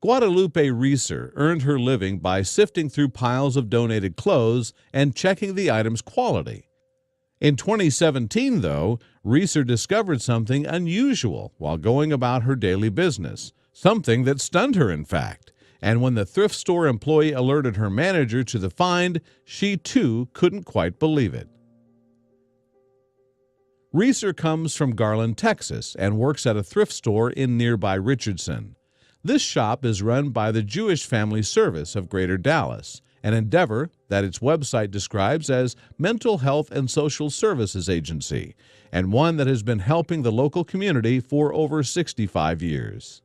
Guadalupe Reeser earned her living by sifting through piles of donated clothes and checking the item's quality. In 2017, though, Reeser discovered something unusual while going about her daily business, something that stunned her, in fact. And when the thrift store employee alerted her manager to the find, she too couldn't quite believe it. Reeser comes from Garland, Texas, and works at a thrift store in nearby Richardson. This shop is run by the Jewish Family Service of Greater Dallas, an endeavor that its website describes as Mental Health and Social Services Agency, and one that has been helping the local community for over 65 years.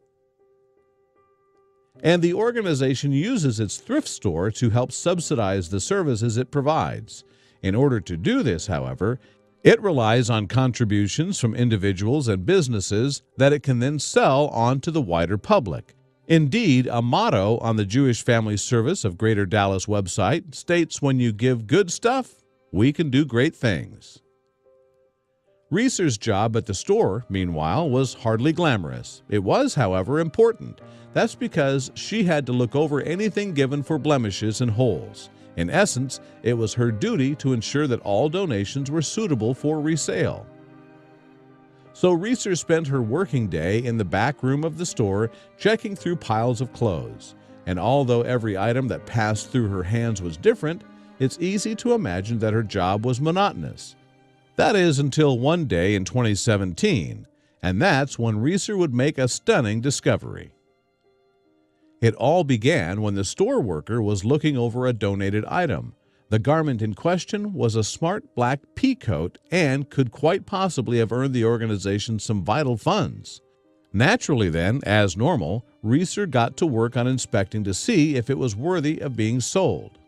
And the organization uses its thrift store to help subsidize the services it provides. In order to do this, however, it relies on contributions from individuals and businesses that it can then sell on to the wider public. Indeed, a motto on the Jewish Family Service of Greater Dallas website states, "When you give good stuff, we can do great things." Reeser's job at the store, meanwhile, was hardly glamorous. It was, however, important. That's because she had to look over anything given for blemishes and holes. In essence, it was her duty to ensure that all donations were suitable for resale. So Reeser spent her working day in the back room of the store checking through piles of clothes. And although every item that passed through her hands was different, it's easy to imagine that her job was monotonous. That is until one day in 2017, and that's when Reeser would make a stunning discovery. It all began when the store worker was looking over a donated item. The garment in question was a smart black pea coat and could quite possibly have earned the organization some vital funds. Naturally then, as normal, Reeser got to work on inspecting to see if it was worthy of being sold.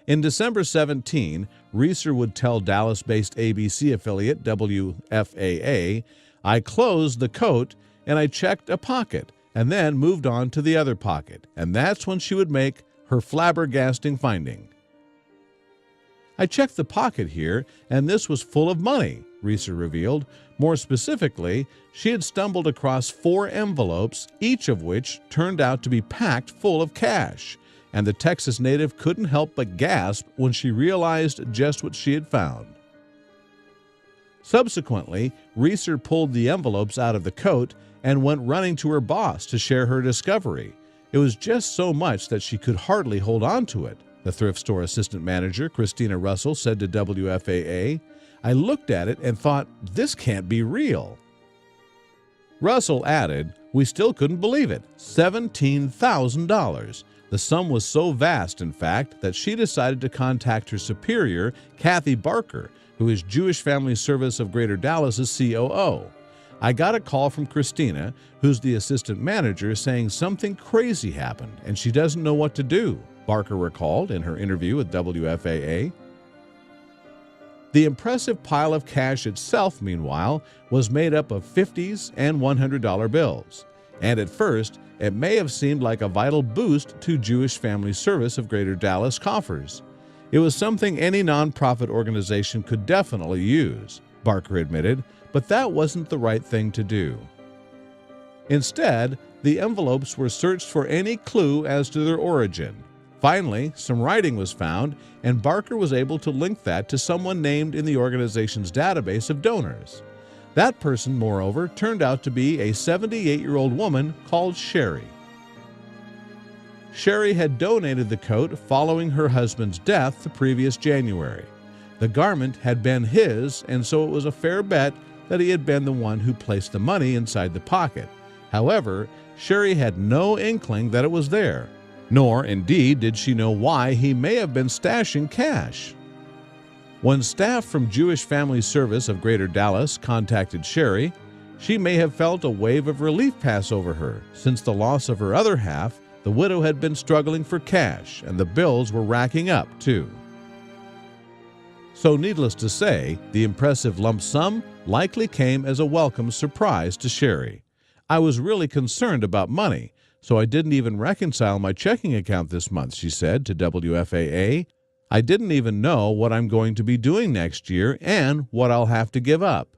In December 17, Reeser would tell Dallas-based ABC affiliate WFAA, "I closed the coat and I checked a pocket, and then moved on to the other pocket," and that's when she would make her flabbergasting finding. "I checked the pocket here, and this was full of money," Reeser revealed. More specifically, she had stumbled across 4 envelopes, each of which turned out to be packed full of cash, and the Texas native couldn't help but gasp when she realized just what she had found. Subsequently, Reeser pulled the envelopes out of the coat and went running to her boss to share her discovery. It was just so much that she could hardly hold on to it. The thrift store assistant manager, Christina Russell, said to WFAA, "I looked at it and thought, this can't be real." Russell added, "We still couldn't believe it. $17,000. The sum was so vast, in fact, that she decided to contact her superior, Kathy Barker, who is Jewish Family Service of Greater Dallas' COO. I got a call from Christina, who's the assistant manager, saying something crazy happened and she doesn't know what to do," Barker recalled in her interview with WFAA. The impressive pile of cash itself, meanwhile, was made up of 50s and $100 bills. And at first, it may have seemed like a vital boost to Jewish Family Service of Greater Dallas coffers. It was something any nonprofit organization could definitely use, Barker admitted, but that wasn't the right thing to do. Instead, the envelopes were searched for any clue as to their origin. Finally, some writing was found, and Barker was able to link that to someone named in the organization's database of donors. That person, moreover, turned out to be a 78-year-old woman called Sherry. Sherry had donated the coat following her husband's death the previous January. The garment had been his, and so it was a fair bet that he had been the one who placed the money inside the pocket. However, Sherry had no inkling that it was there, nor, indeed, did she know why he may have been stashing cash. When staff from Jewish Family Service of Greater Dallas contacted Sherry, she may have felt a wave of relief pass over her. Since the loss of her other half, the widow had been struggling for cash, and the bills were racking up, too. So needless to say, the impressive lump sum likely came as a welcome surprise to Sherry. "I was really concerned about money, so I didn't even reconcile my checking account this month," she said to WFAA. "I didn't even know what I'm going to be doing next year and what I'll have to give up."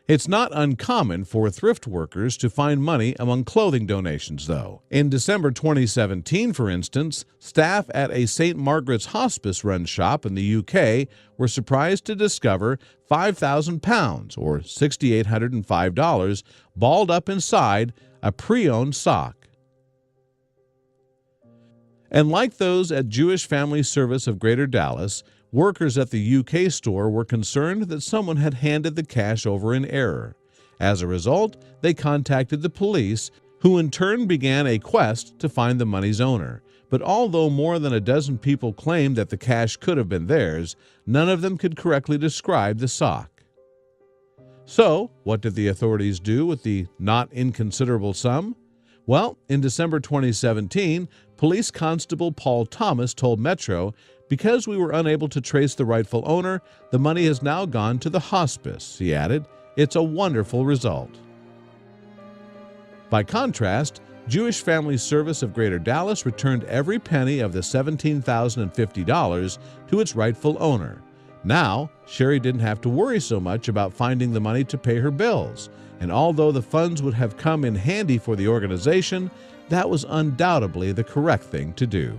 It's not uncommon for thrift workers to find money among clothing donations, though. In December 2017, for instance, staff at a St. Margaret's hospice-run shop in the UK were surprised to discover £5,000, or $6,805, balled up inside a pre-owned sock. And like those at Jewish Family Service of Greater Dallas, workers at the UK store were concerned that someone had handed the cash over in error. As a result, they contacted the police, who in turn began a quest to find the money's owner. But although more than a dozen people claimed that the cash could have been theirs, none of them could correctly describe the sock. So, what did the authorities do with the not inconsiderable sum? Well, in December 2017, Police Constable Paul Thomas told Metro, "Because we were unable to trace the rightful owner, the money has now gone to the hospice," he added. "It's a wonderful result." By contrast, Jewish Family Service of Greater Dallas returned every penny of the $17,050 to its rightful owner. Now, Sherry didn't have to worry so much about finding the money to pay her bills, and although the funds would have come in handy for the organization, that was undoubtedly the correct thing to do.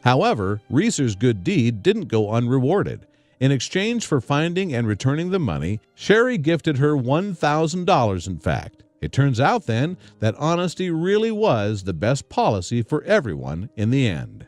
However, Reeser's good deed didn't go unrewarded. In exchange for finding and returning the money, Sherry gifted her $1,000, in fact. It turns out then that honesty really was the best policy for everyone in the end.